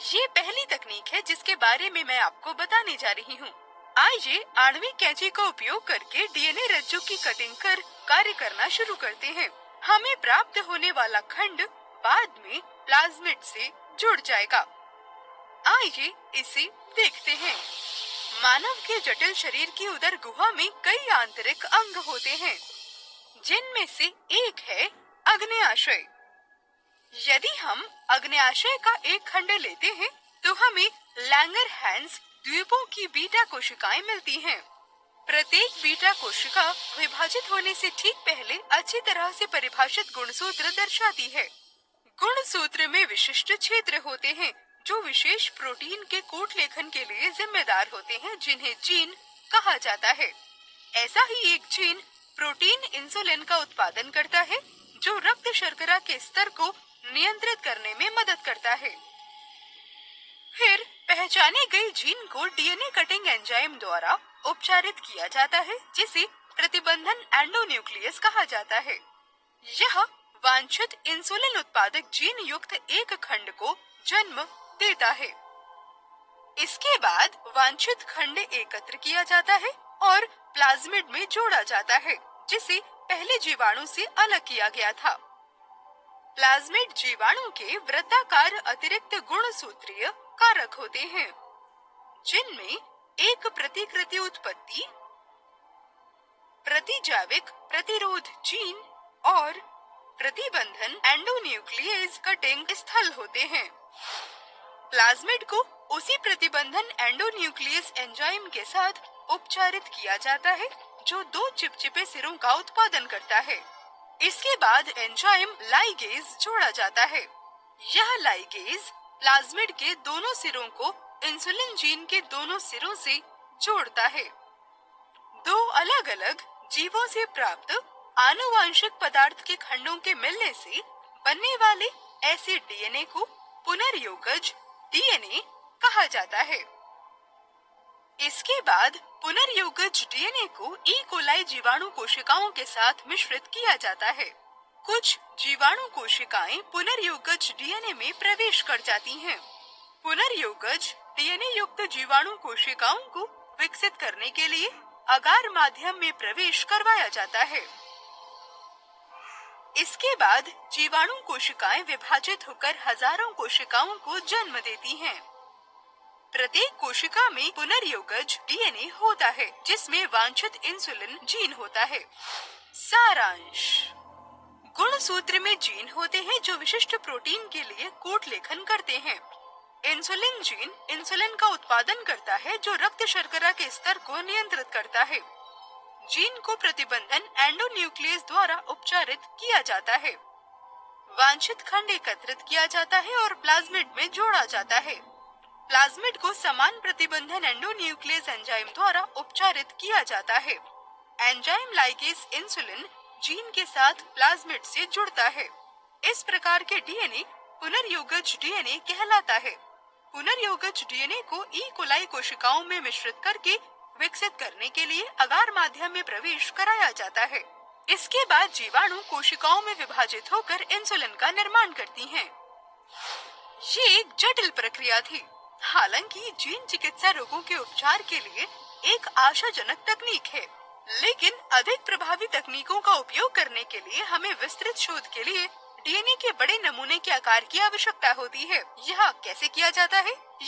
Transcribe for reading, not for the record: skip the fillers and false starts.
ये पहली तकनीक है जिसके बारे में मैं आपको बताने जा रही हूँ। आइए आणविक कैंची का उपयोग करके डीएनए रज्जु की कटिंग कर कार्य करना शुरू करते हैं। हमें प्राप्त होने वाला खंड बाद में प्लाज्मिड से जुड़ जाएगा। आइए इसे देखते हैं। मानव के जटिल शरीर की उदर गुहा में कई आंतरिक अंग होते हैं, जिनमें से एक है अग्न्याशय। यदि हम अग्न्याशय का एक खंड लेते हैं तो हमें लैंगरहैंस द्वीपों की बीटा कोशिकाएं मिलती हैं। प्रत्येक बीटा कोशिका विभाजित होने से ठीक पहले अच्छी तरह से परिभाषित गुणसूत्र दर्शाती है। गुणसूत्र में विशिष्ट क्षेत्र होते हैं जो विशेष प्रोटीन के कोट लेखन के लिए जिम्मेदार होते हैं, जिन्हें जीन कहा जाता है। ऐसा ही एक जीन प्रोटीन इंसुलिन का उत्पादन करता है, जो रक्त शर्करा के स्तर को नियंत्रित करने में मदद करता है। फिर पहचाने गए जीन को डीएनए कटिंग एंजाइम द्वारा उपचारित किया जाता है, जिसे प्रतिबंधन एंडोन्यूक्लियस कहा जाता है। यह वांछित इंसुलिन उत्पादक जीन युक्त एक खंड को जन्म देता है। इसके बाद वांछित खंड एकत्र किया जाता है और प्लाज्मिड में जोड़ा जाता है, जिसे पहले जीवाणु से अलग किया गया था। प्लाज्मिड जीवाणु के वृत्ताकार अतिरिक्त गुणसूत्रीय कारक होते हैं, जिनमें एक प्रतिकृति उत्पत्ति, प्रतिजैविक प्रतिरोध जीन और प्रतिबंधन एंडोन्यूक्लियस कटिंग स्थल होते हैं। प्लाज्मिड को उसी प्रतिबंधन एंडोन्यूक्लियस एंजाइम के साथ उपचारित किया जाता है, जो दो चिपचिपे सिरों का उत्पादन करता है। इसके बाद एंजाइम लाइगेज जोड़ा जाता है। यह लाइगेज प्लाज्मिड के दोनों सिरों को इंसुलिन जीन के दोनों सिरों से जोड़ता है। दो अलग अलग जीवों से प्राप्त आनुवांशिक पदार्थ के खंडों के मिलने से बनने वाले ऐसे डीएनए को पुनर्योगज डीएनए कहा जाता है। इसके बाद पुनर्योगज डीएनए को ई कोलाई जीवाणु कोशिकाओं के साथ मिश्रित किया जाता है। कुछ जीवाणु कोशिकाएं पुनर्योगज डीएनए में प्रवेश कर जाती हैं। पुनर्योगज डीएनए युक्त जीवाणु कोशिकाओं को विकसित करने के लिए अगार माध्यम में प्रवेश करवाया जाता है। इसके बाद जीवाणु कोशिकाएं विभाजित होकर हजारों कोशिकाओं को जन्म देती हैं। प्रत्येक कोशिका में पुनर्योगज डीएनए होता है, जिसमें वांछित इंसुलिन जीन होता है। सारांश: गुणसूत्र में जीन होते हैं जो विशिष्ट प्रोटीन के लिए कोट लेखन करते हैं। इंसुलिन जीन इंसुलिन का उत्पादन करता है, जो रक्त शर्करा के स्तर को नियंत्रित करता है। जीन को प्रतिबंधन एंडोन्यूक्लियस द्वारा उपचारित किया जाता है। वांछित खंड एकत्रित किया जाता है और प्लाज्मिड में जोड़ा जाता है। प्लाज्मिड को समान प्रतिबंधन एंडोन्यूक्लियस एंजाइम द्वारा उपचारित किया जाता है। एंजाइम लाइगेज इंसुलिन जीन के साथ प्लाज्मिड से जुड़ता है। इस प्रकार के डीएनए पुनर्योगज डीएनए कहलाता है। पुनर्योगज डीएनए को ई कोलाई कोशिकाओं में मिश्रित करके विकसित करने के लिए अगार माध्यम में प्रवेश कराया जाता है। इसके बाद जीवाणु कोशिकाओं में विभाजित होकर इंसुलिन का निर्माण करती हैं। ये एक जटिल प्रक्रिया थी। हालांकि जीन चिकित्सा रोगों के उपचार के लिए एक आशाजनक तकनीक है, लेकिन अधिक प्रभावी तकनीकों का उपयोग करने के लिए हमें विस्तृत शोध के लिए डीएनए के बड़े नमूने के आकार की आवश्यकता होती है। यह कैसे किया जाता है?